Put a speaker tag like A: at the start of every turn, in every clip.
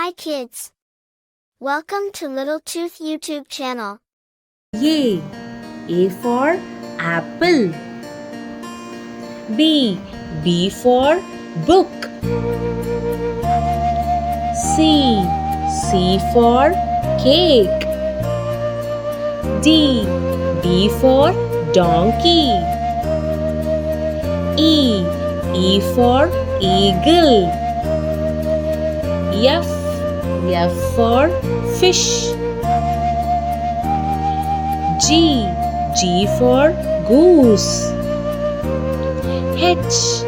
A: Hi kids! Welcome to Little Tooth YouTube channel.
B: A. A for apple. B. B for book. C. C for cake. D. D for donkey. E. E for eagle. F. F for fish. G. G for goose. H.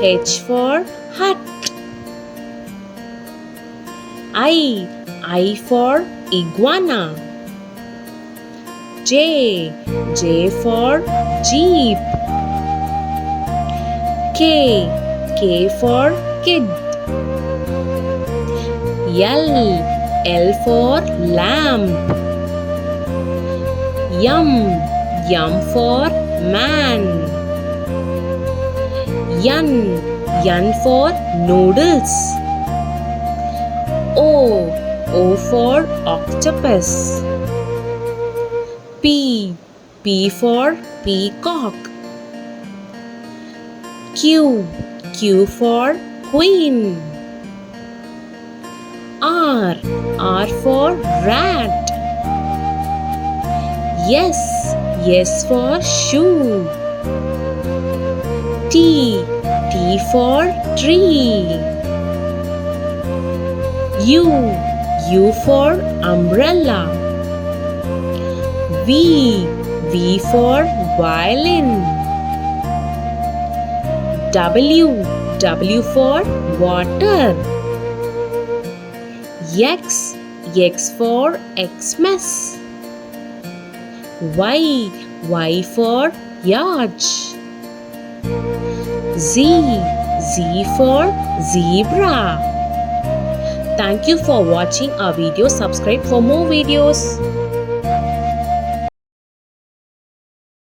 B: H for hat. I for iguana. J. J for jeep. K. K for kid. L. L for lamp. M for man. N for noodles. O for octopus. P for peacock. Q for queen. R for rat. S for shoe. T for tree. U for umbrella. V for violin. W for water. X for Xmas. Y for yacht. Z for zebra. Thank you for watching our video. Subscribe for more videos.